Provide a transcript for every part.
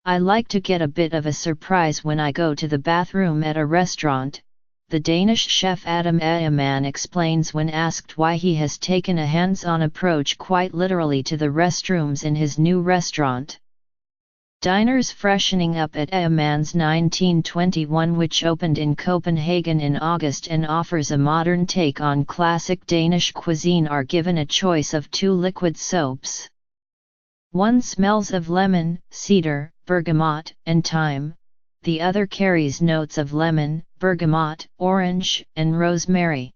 I like to get a bit of a surprise when I go to the bathroom at a restaurant, the Danish chef Adam Egeman explains when asked why he has taken a hands-on approach quite literally to the restrooms in his new restaurant. Diners freshening up at Egeman's 1921, which opened in Copenhagen in August and offers a modern take on classic Danish cuisine, are given a choice of 2 liquid soaps. One smells of lemon, cedar, bergamot, and thyme, the other carries notes of lemon, bergamot, orange, and rosemary.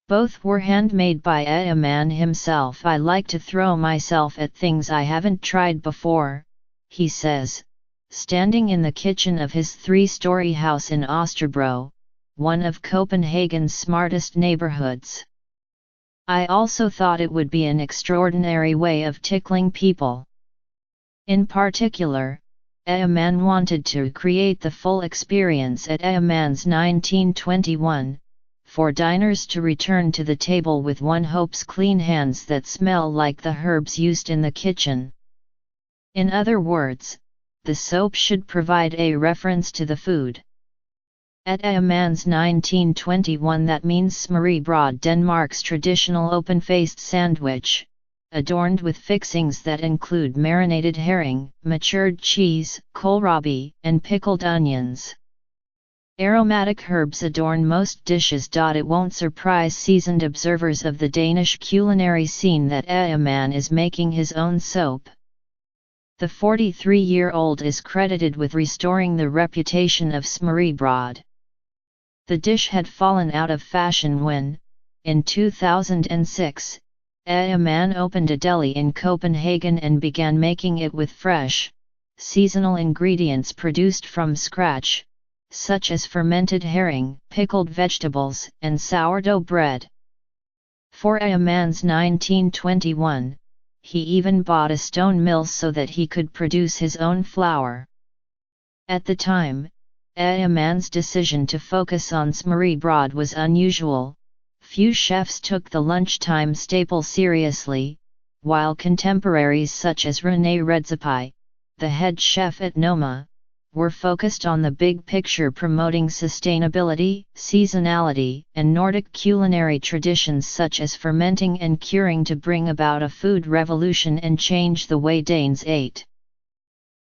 Both were handmade by Egeman himself. I like to throw myself at things I haven't tried before, he says, standing in the kitchen of his 3-story house in Osterbro, one of Copenhagen's smartest neighborhoods. I also thought it would be an extraordinary way of tickling people. In particular, Egeman wanted to create the full experience at Egeman's 1921, for diners to return to the table with one hopes clean hands that smell like the herbs used in the kitchen. In other words, the soap should provide a reference to the food. At Egeman's 1921, that means smørrebrød, Denmark's traditional open-faced sandwich, adorned with fixings that include marinated herring, matured cheese, kohlrabi, and pickled onions. Aromatic herbs adorn most dishes. It won't surprise seasoned observers of the Danish culinary scene that Egeman is making his own soap. The 43-year-old is credited with restoring the reputation of smørrebrød. The dish had fallen out of fashion when, in 2006, Egeman opened a deli in Copenhagen and began making it with fresh, seasonal ingredients produced from scratch, such as fermented herring, pickled vegetables, and sourdough bread. For Egeman's 1921, he even bought a stone mill so that he could produce his own flour. At the time, Egeman's decision to focus on smørrebrød was unusual. Few chefs took the lunchtime staple seriously, while contemporaries such as René Redzepi, the head chef at Noma, were focused on the big picture, promoting sustainability, seasonality, and Nordic culinary traditions such as fermenting and curing to bring about a food revolution and change the way Danes ate.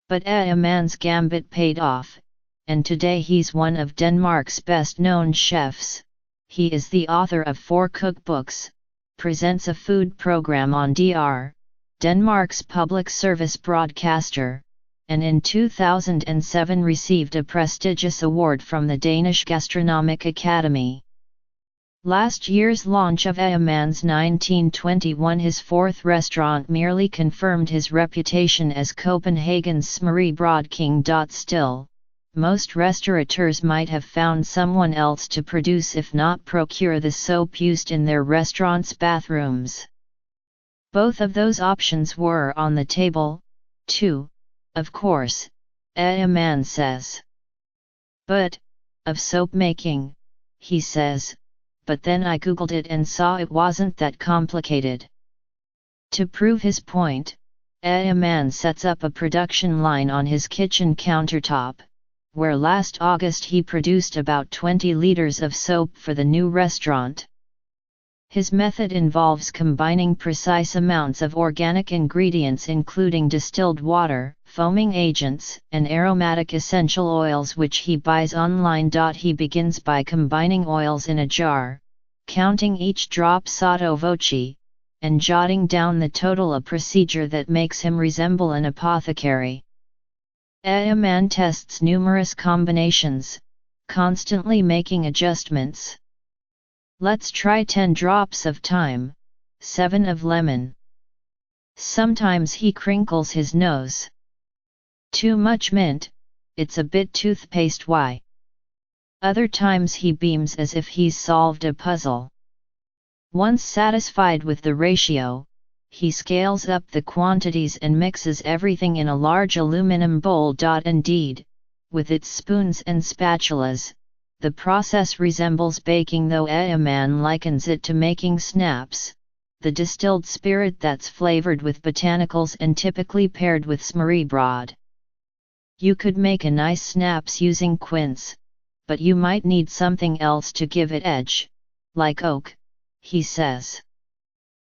But Egeman's gambit paid off, and today he's one of Denmark's best-known chefs. He is the author of 4 cookbooks, presents a food program on DR, Denmark's public service broadcaster, and in 2007 received a prestigious award from the Danish Gastronomic Academy. Last year's launch of Egeman's 1921, his 4th restaurant, merely confirmed his reputation as Copenhagen's smørrebrød king. Still, most restaurateurs might have found someone else to produce if not procure the soap used in their restaurants' bathrooms. Both of those options were on the table, too, of course, Egeman says. But, of soap making, he says, but then I googled it and saw it wasn't that complicated. To prove his point, Egeman sets up a production line on his kitchen countertop, where last August he produced about 20 liters of soap for the new restaurant. His method involves combining precise amounts of organic ingredients including distilled water, foaming agents, and aromatic essential oils which he buys online. He begins by combining oils in a jar, counting each drop sotto voce, and jotting down the total, a procedure that makes him resemble an apothecary. Egeman tests numerous combinations, constantly making adjustments. Let's try 10 drops of thyme, 7 of lemon. Sometimes he crinkles his nose. Too much mint, it's a bit toothpaste. Why? Other times he beams as if he's solved a puzzle. Once satisfied with the ratio, he scales up the quantities and mixes everything in a large aluminum bowl. Indeed, with its spoons and spatulas, the process resembles baking, though Egeman likens it to making snaps, the distilled spirit that's flavored with botanicals and typically paired with smørrebrød. You could make a nice snaps using quince, but you might need something else to give it edge, like oak, he says.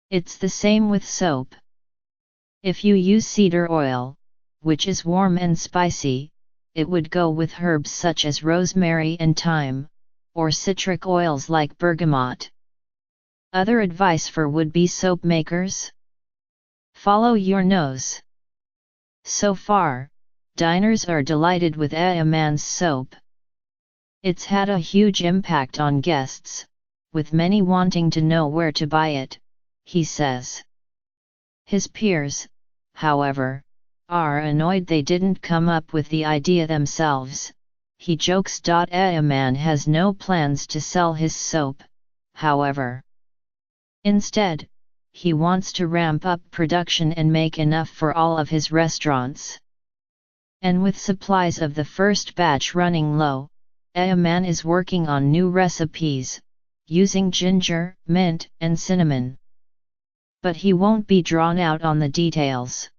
It's the same with soap. If you use cedar oil, which is warm and spicy, it would go with herbs such as rosemary and thyme, or citric oils like bergamot. Other advice for would-be soap makers? Follow your nose. So far, diners are delighted with A Man's soap. It's had a huge impact on guests, with many wanting to know where to buy it, he says. His peers, however, are annoyed they didn't come up with the idea themselves. He jokes. A Man has no plans to sell his soap, however. Instead, he wants to ramp up production and make enough for all of his restaurants. And with supplies of the first batch running low, A Man is working on new recipes, using ginger, mint, and cinnamon. But he won't be drawn out on the details.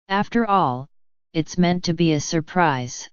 After all, it's meant to be a surprise.